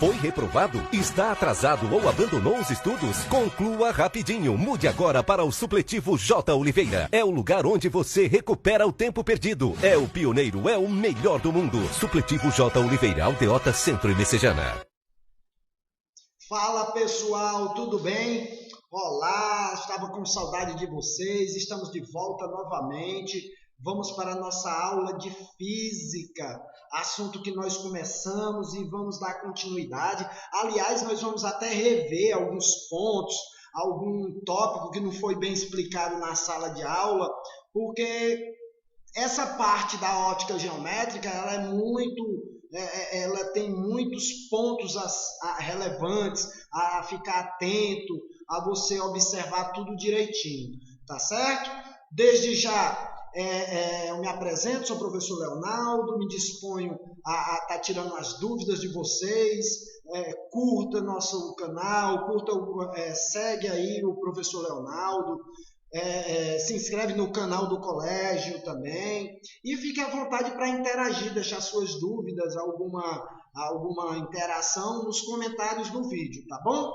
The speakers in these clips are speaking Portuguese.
Foi reprovado? Está atrasado ou abandonou os estudos? Conclua rapidinho. Mude agora para o Supletivo J. Oliveira. É o lugar onde você recupera o tempo perdido. É o pioneiro, é o melhor do mundo. Supletivo J. Oliveira, Aldeota, Centro e Messejana. Fala pessoal, tudo bem? Olá, estava com saudade de vocês. Estamos de volta novamente. Vamos para a nossa aula de física, assunto que nós começamos e vamos dar continuidade. Aliás, nós vamos até rever alguns pontos, algum tópico que não foi bem explicado na sala de aula, porque essa parte da ótica geométrica, ela tem muitos pontos relevantes a ficar atento, a você observar tudo direitinho, tá certo? Desde já, eu me apresento, sou o professor Leonardo, me disponho a estar tirando as dúvidas de vocês. Curta nosso canal, segue aí o professor Leonardo, se inscreve no canal do colégio também e fique à vontade para interagir, deixar suas dúvidas, alguma interação nos comentários do vídeo, tá bom?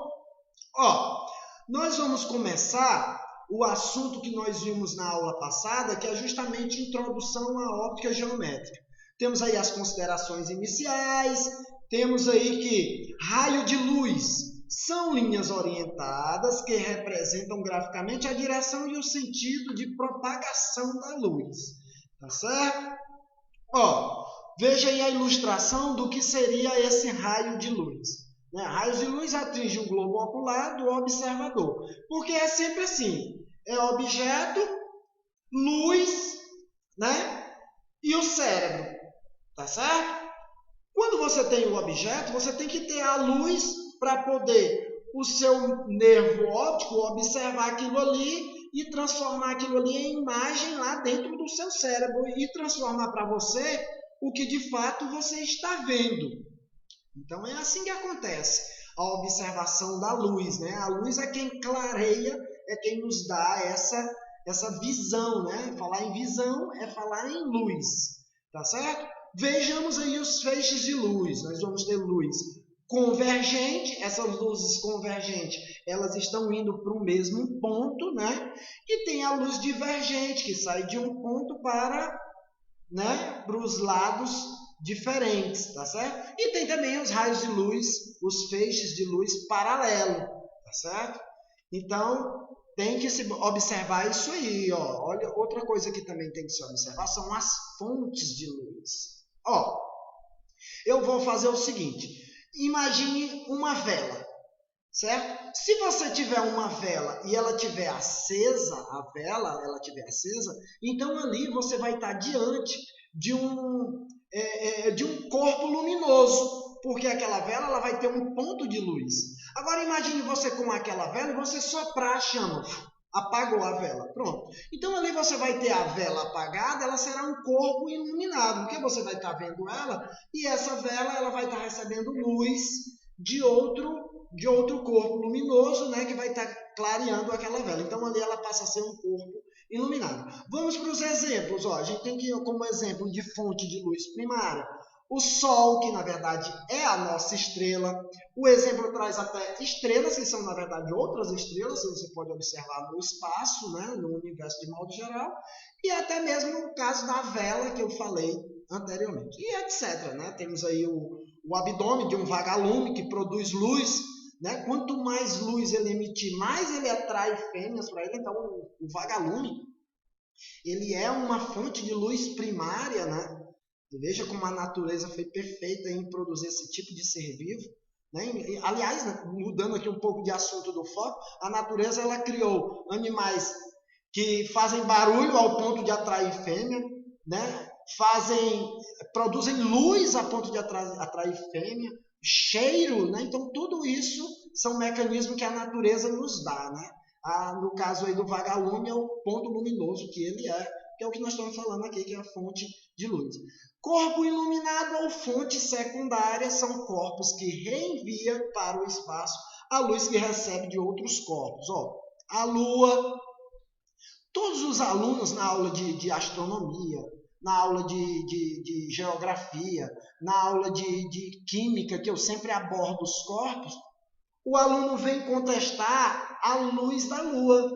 Nós vamos começar o assunto que nós vimos na aula passada, que é justamente introdução à óptica geométrica. Temos aí as considerações iniciais, temos aí que raio de luz são linhas orientadas que representam graficamente a direção e o sentido de propagação da luz, tá certo? Veja aí a ilustração do que seria esse raio de luz. Raios de luz atingem o globo ocular do observador, porque é sempre assim, é objeto, luz, né? E o cérebro, tá certo? Quando você tem o objeto, você tem que ter a luz para poder o seu nervo óptico observar aquilo ali e transformar aquilo ali em imagem lá dentro do seu cérebro e transformar para você o que de fato você está vendo. Então é assim que acontece a observação da luz, né? A luz é quem clareia, é quem nos dá essa visão, né? Falar em visão é falar em luz, tá certo? Vejamos aí os feixes de luz. Nós vamos ter luz convergente, essas luzes convergentes, elas estão indo para o mesmo ponto, né? E tem a luz divergente, que sai de um ponto para os lados diferentes, tá certo? E tem também os raios de luz, os feixes de luz paralelo, tá certo? Então, tem que se observar isso aí, ó. Olha, outra coisa que também tem que se observar são as fontes de luz. Eu vou fazer o seguinte, imagine uma vela, certo? Se você tiver uma vela e ela estiver acesa, então ali você vai estar diante de um corpo luminoso, porque aquela vela ela vai ter um ponto de luz. Agora imagine você com aquela vela e você soprar a chama, apagou a vela, pronto. Então ali você vai ter a vela apagada, ela será um corpo iluminado, porque você vai estar vendo ela e essa vela ela vai estar recebendo luz de outro corpo luminoso, né, que vai estar clareando aquela vela. Então ali ela passa a ser um corpo iluminado. Vamos para os exemplos. A gente tem que, como exemplo de fonte de luz primária, o Sol, que na verdade é a nossa estrela. O exemplo traz até estrelas, que são na verdade outras estrelas, que você pode observar no espaço, né, no universo de modo geral, e até mesmo no caso da vela que eu falei anteriormente, e etc. Né? Temos aí o abdômen de um vagalume que produz luz, né? Quanto mais luz ele emitir, mais ele atrai fêmeas para ele. Então, o vagalume, ele é uma fonte de luz primária, né? Veja como a natureza foi perfeita em produzir esse tipo de ser vivo, né? Aliás, mudando aqui um pouco de assunto do foco, a natureza ela criou animais que fazem barulho ao ponto de atrair fêmea, né? Produzem luz a ponto de atrair fêmea, cheiro, né? Então tudo isso são mecanismos que a natureza nos dá, né? No caso aí do vagalume é o ponto luminoso que ele é, que é o que nós estamos falando aqui, que é a fonte de luz. Corpo iluminado ou fonte secundária são corpos que reenviam para o espaço a luz que recebe de outros corpos. A Lua. Todos os alunos na aula de astronomia, na aula de geografia, na aula de química, que eu sempre abordo os corpos, o aluno vem contestar a luz da Lua.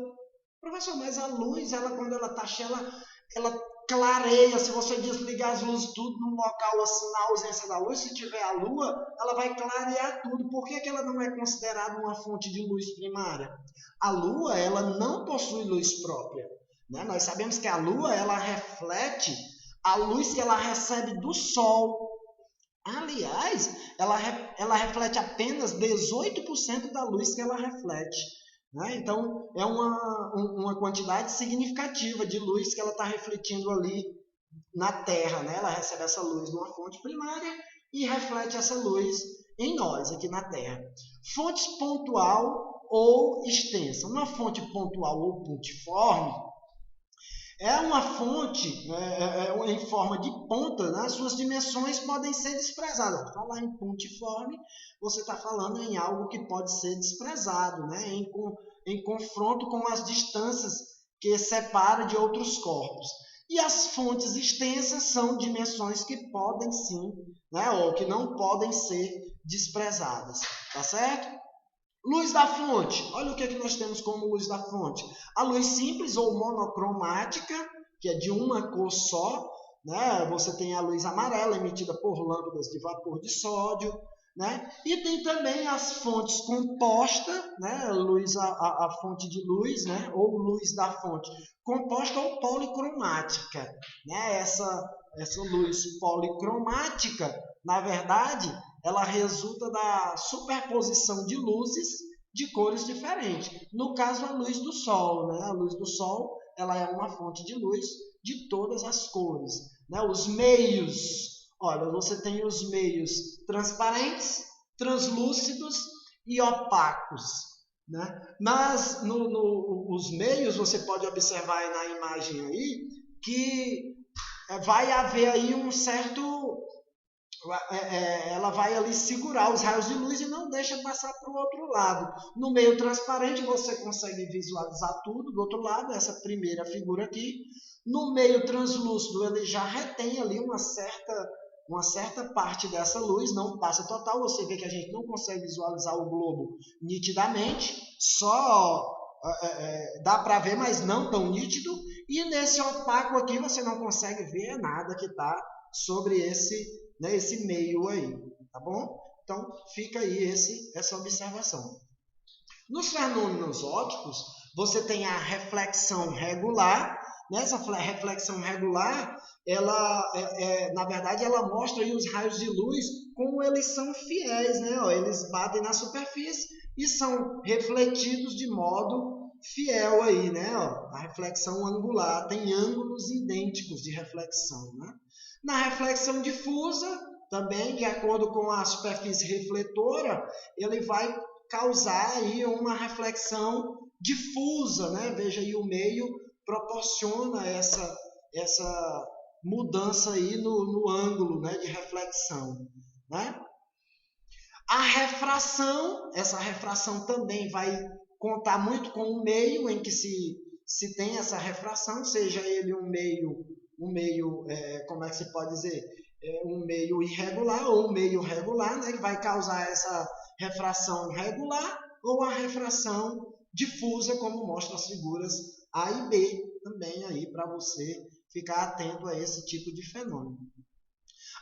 Professor, mas a luz, ela, quando ela está cheia, ela clareia. Se você desligar as luzes tudo num local assim, na ausência da luz, se tiver a Lua, ela vai clarear tudo. Por que ela não é considerada uma fonte de luz primária? A Lua, ela não possui luz própria. Né? Nós sabemos que a Lua, ela reflete a luz que ela recebe do Sol. Aliás, ela reflete apenas 18% da luz que ela reflete. Né? Então, é uma quantidade significativa de luz que ela está refletindo ali na Terra. Né? Ela recebe essa luz de uma fonte primária e reflete essa luz em nós, aqui na Terra. Fontes pontual ou extensa. Uma fonte pontual ou pontiforme é uma fonte em forma de ponta, né? Suas dimensões podem ser desprezadas. Falar em pontiforme, você está falando em algo que pode ser desprezado, né? Em confronto com as distâncias que separam de outros corpos. E as fontes extensas são dimensões que podem sim, né? Ou que não podem ser desprezadas. Tá certo? Luz da fonte. Olha o que nós temos como luz da fonte. A luz simples ou monocromática, que é de uma cor só. Né? Você tem a luz amarela emitida por lâmpadas de vapor de sódio. Né? E tem também as fontes compostas, né? A fonte de luz, né? Ou luz da fonte composta ou policromática. Né? Essa luz policromática, na verdade, ela resulta da superposição de luzes de cores diferentes. No caso, a luz do Sol. Né? A luz do Sol, ela é uma fonte de luz de todas as cores. Né? Os meios, olha, você tem os meios transparentes, translúcidos e opacos. Né? Mas os meios, você pode observar aí na imagem aí, que vai haver aí um certo... ela vai ali segurar os raios de luz e não deixa passar para o outro lado. No meio transparente você consegue visualizar tudo do outro lado, essa primeira figura aqui. No meio translúcido ele já retém ali uma certa parte dessa luz, não passa total. Você vê que a gente não consegue visualizar o globo nitidamente, só dá para ver, mas não tão nítido. E nesse opaco aqui você não consegue ver nada que está sobre esse meio aí, tá bom? Então, fica aí essa observação. Nos fenômenos ópticos, você tem a reflexão regular. Nessa reflexão regular, ela, na verdade, ela mostra aí os raios de luz como eles são fiéis, né? Eles batem na superfície e são refletidos de modo fiel aí, né? A reflexão angular tem ângulos idênticos de reflexão, né? Na reflexão difusa, também, de acordo com a superfície refletora, ele vai causar aí uma reflexão difusa, né? Veja aí o meio proporciona essa mudança aí no ângulo, né, de reflexão. Né? A refração, essa refração também vai contar muito com o meio em que se tem essa refração, seja ele um meio como é que se pode dizer? Um meio irregular ou um meio regular, né, que vai causar essa refração regular ou a refração difusa, como mostram as figuras A e B, também aí para você ficar atento a esse tipo de fenômeno.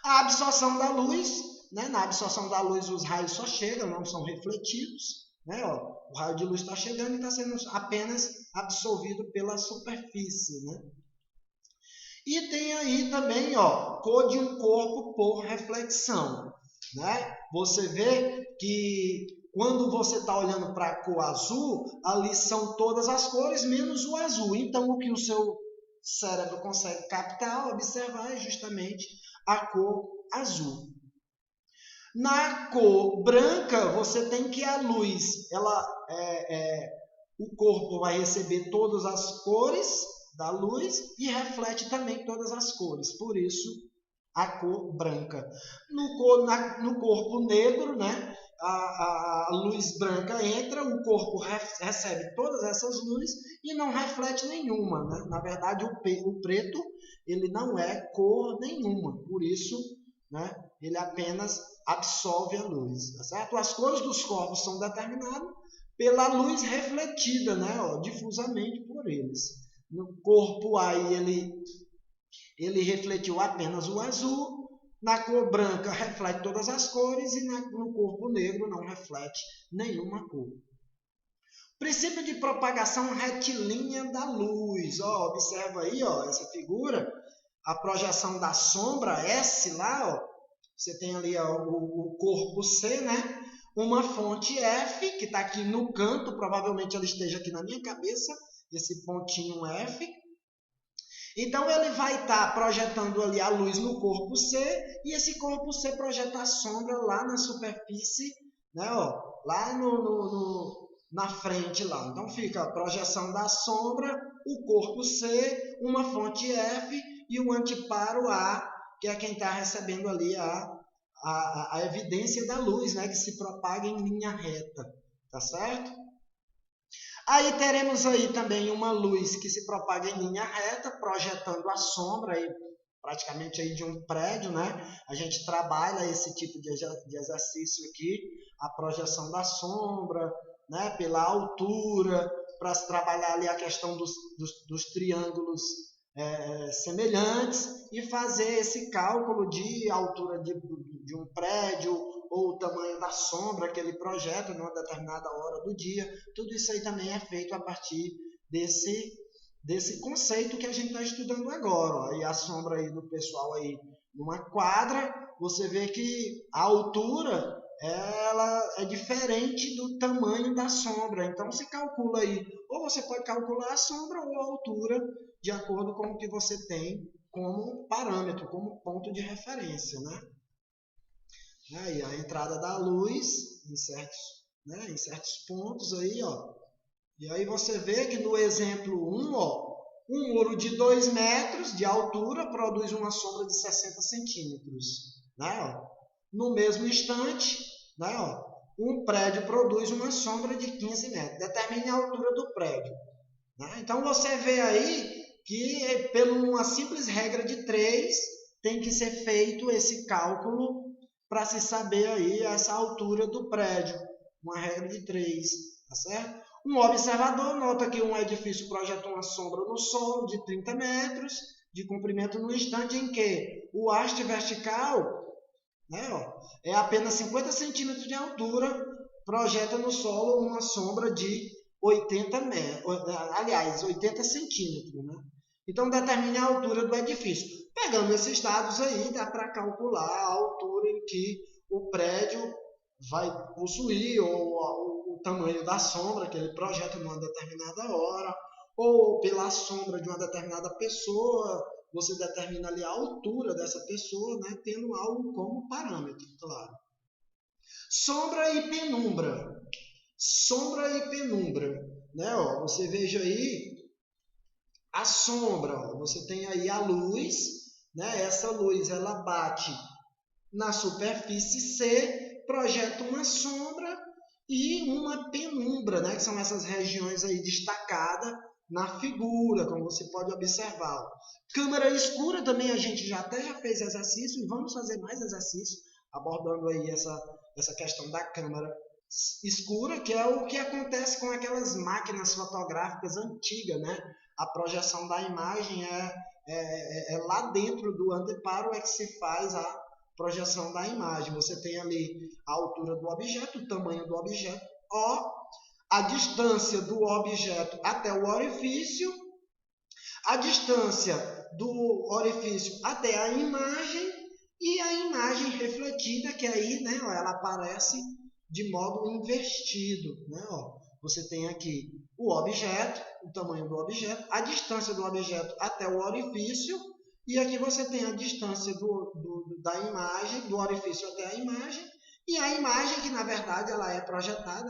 A absorção da luz, né? Na absorção da luz os raios só chegam, não são refletidos. Né? O raio de luz está chegando e está sendo apenas absorvido pela superfície. Né? E tem aí também cor de um corpo por reflexão. Né? Você vê que quando você está olhando para a cor azul, ali são todas as cores, menos o azul. Então, o que o seu cérebro consegue captar, observar, é justamente a cor azul. Na cor branca, você tem que a luz, o corpo vai receber todas as cores da luz e reflete também todas as cores. Por isso, a cor branca. No corpo negro, né? A luz branca entra, o corpo recebe todas essas luzes e não reflete nenhuma. Né? Na verdade, o preto ele não é cor nenhuma, por isso, né, ele apenas absorve a luz, tá certo? As cores dos corpos são determinadas pela luz refletida, né, difusamente por eles. No corpo A ele refletiu apenas o azul, na cor branca reflete todas as cores e no corpo negro não reflete nenhuma cor. Princípio de propagação retilínea da luz. Observa aí essa figura, a projeção da sombra S lá, você tem ali o corpo C, né? Uma fonte F, que está aqui no canto, provavelmente ela esteja aqui na minha cabeça, esse pontinho F. Então, ele vai estar projetando ali a luz no corpo C, e esse corpo C projeta a sombra lá na superfície, né, lá na frente lá. Então, fica a projeção da sombra, o corpo C, uma fonte F e o antiparo A, que é quem está recebendo ali a evidência da luz, né, que se propaga em linha reta, tá certo? Aí teremos aí também uma luz que se propaga em linha reta, projetando a sombra aí, praticamente aí de um prédio, né? A gente trabalha esse tipo de exercício aqui, a projeção da sombra, né? Pela altura, para se trabalhar ali a questão dos triângulos semelhantes e fazer esse cálculo de altura de um prédio, ou o tamanho da sombra que ele projeta numa determinada hora do dia. Tudo isso aí também é feito a partir desse conceito que a gente está estudando agora. E a sombra aí do pessoal aí numa quadra, você vê que a altura ela é diferente do tamanho da sombra. Então, se calcula aí, ou você pode calcular a sombra ou a altura, de acordo com o que você tem como parâmetro, como ponto de referência, né? Aí a entrada da luz em certos pontos aí, E aí você vê que no exemplo 1, um muro de 2 metros de altura produz uma sombra de 60 centímetros, né? No mesmo instante, né, um prédio produz uma sombra de 15 metros. Determine a altura do prédio, né? Então você vê aí que, por uma simples regra de 3, tem que ser feito esse cálculo para se saber aí essa altura do prédio, uma regra de 3, tá certo? Um observador nota que um edifício projeta uma sombra no solo de 30 metros de comprimento no instante em que o haste vertical, né, é apenas 50 centímetros de altura, projeta no solo uma sombra de 80 centímetros, né? Então, determine a altura do edifício. Pegando esses dados aí, dá para calcular a altura em que o prédio vai possuir, ou o tamanho da sombra que ele projeta numa determinada hora, ou pela sombra de uma determinada pessoa, você determina ali a altura dessa pessoa, né, tendo algo como parâmetro, claro. Sombra e penumbra. Sombra e penumbra, né? Você veja aí a sombra, você tem aí a luz, né? Essa luz ela bate na superfície C, projeta uma sombra e uma penumbra, né? Que são essas regiões aí destacadas na figura, como você pode observar. Câmara escura também a gente já fez exercício e vamos fazer mais exercício abordando aí essa questão da câmara escura, que é o que acontece com aquelas máquinas fotográficas antigas, né? A projeção da imagem é lá dentro do anteparo é que se faz a projeção da imagem. Você tem ali a altura do objeto, o tamanho do objeto, a distância do objeto até o orifício, a distância do orifício até a imagem e a imagem refletida, que aí, né, ela aparece de modo invertido, né? Você tem aqui o objeto, o tamanho do objeto, a distância do objeto até o orifício, e aqui você tem a distância da imagem, do orifício até a imagem, e a imagem que, na verdade, ela é projetada,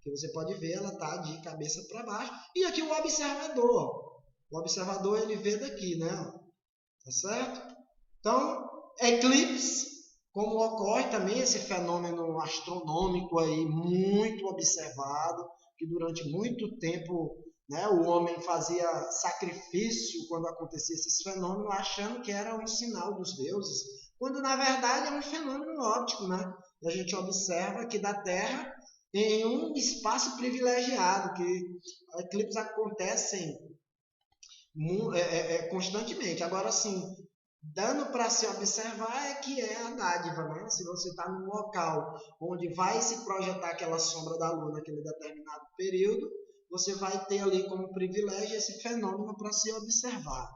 que você pode ver, ela está de cabeça para baixo, e aqui o observador. O observador, ele vê daqui, né? Tá certo? Então, eclipse, como ocorre também esse fenômeno astronômico aí muito observado, que durante muito tempo, né? O homem fazia sacrifício quando acontecia esses fenômenos, achando que era um sinal dos deuses, quando na verdade é um fenômeno óptico, né? E a gente observa que da Terra em um espaço privilegiado, que eclipses acontecem constantemente. Agora, sim, dando para se observar é que é a dádiva, né? Se você está num local onde vai se projetar aquela sombra da Lua naquele determinado período, você vai ter ali como privilégio esse fenômeno para se observar,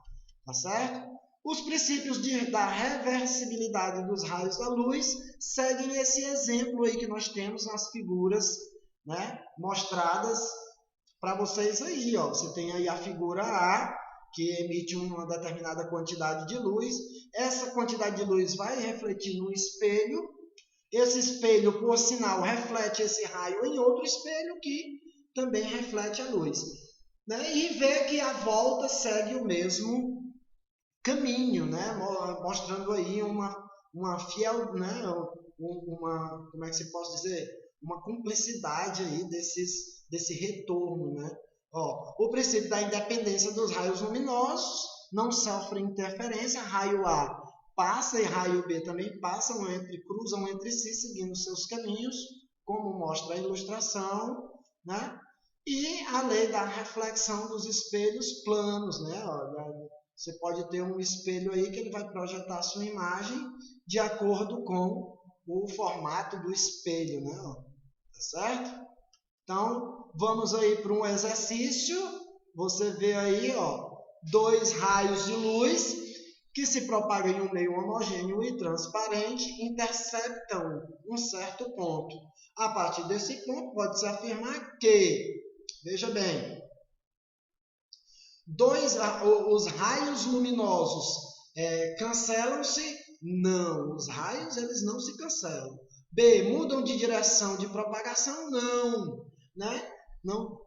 tá certo? Os princípios da reversibilidade dos raios da luz seguem esse exemplo aí que nós temos nas figuras, né, mostradas para vocês aí, ó. Você tem aí a figura A, que emite uma determinada quantidade de luz. Essa quantidade de luz vai refletir no espelho. Esse espelho, por sinal, reflete esse raio em outro espelho que também reflete a luz, né? E vê que a volta segue o mesmo caminho, né? Mostrando aí uma fiel, né? Como é que se pode dizer? Uma cumplicidade aí desse retorno, né? Ó, o princípio da independência dos raios luminosos não sofre interferência. Raio A passa e raio B também passam cruzam entre si, seguindo seus caminhos, como mostra a ilustração, né? E a lei da reflexão dos espelhos planos, né? Você pode ter um espelho aí que ele vai projetar a sua imagem de acordo com o formato do espelho, né? Tá certo? Então, vamos aí para um exercício. Você vê aí, ó, 2 raios de luz que se propagam em um meio homogêneo e transparente, interceptam um certo ponto. A partir desse ponto, pode-se afirmar que, veja bem, os raios luminosos cancelam-se? Não, os raios eles não se cancelam. B, mudam de direção de propagação? Não, né? Não.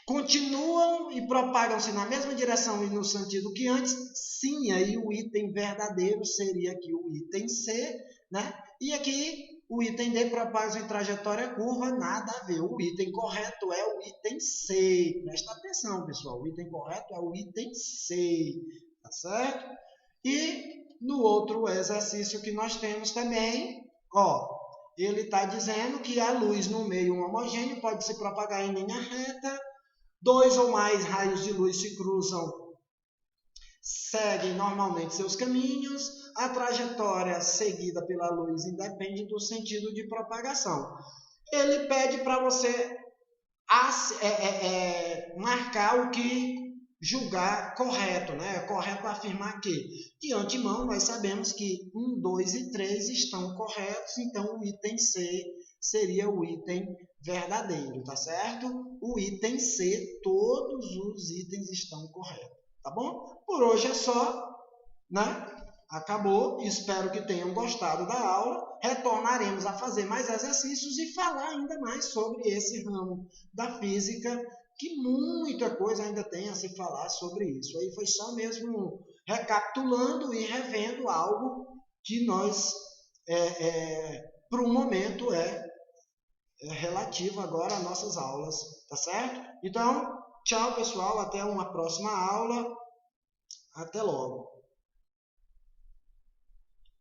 Continuam e propagam-se na mesma direção e no sentido que antes? Sim, aí o item verdadeiro seria aqui o item C, né? E aqui o item D propaga-se em trajetória curva, nada a ver. O item correto é o item C. Presta atenção, pessoal. O item correto é o item C, tá certo? E no outro exercício que nós temos também, ó, ele está dizendo que a luz no meio homogêneo pode se propagar em linha reta. 2 ou mais raios de luz se cruzam, seguem normalmente seus caminhos. A trajetória seguida pela luz independe do sentido de propagação. Ele pede para você marcar o que julgar correto, né? É correto afirmar que, de antemão, nós sabemos que 1, 2 e 3 estão corretos, então o item C seria o item verdadeiro, tá certo? O item C, todos os itens estão corretos, tá bom? Por hoje é só, né? Acabou, espero que tenham gostado da aula. Retornaremos a fazer mais exercícios e falar ainda mais sobre esse ramo da física, que muita coisa ainda tem a se falar sobre isso. Aí foi só mesmo recapitulando e revendo algo que nós, para o momento, é relativo agora às nossas aulas, tá certo? Então, tchau, pessoal, até uma próxima aula. Até logo.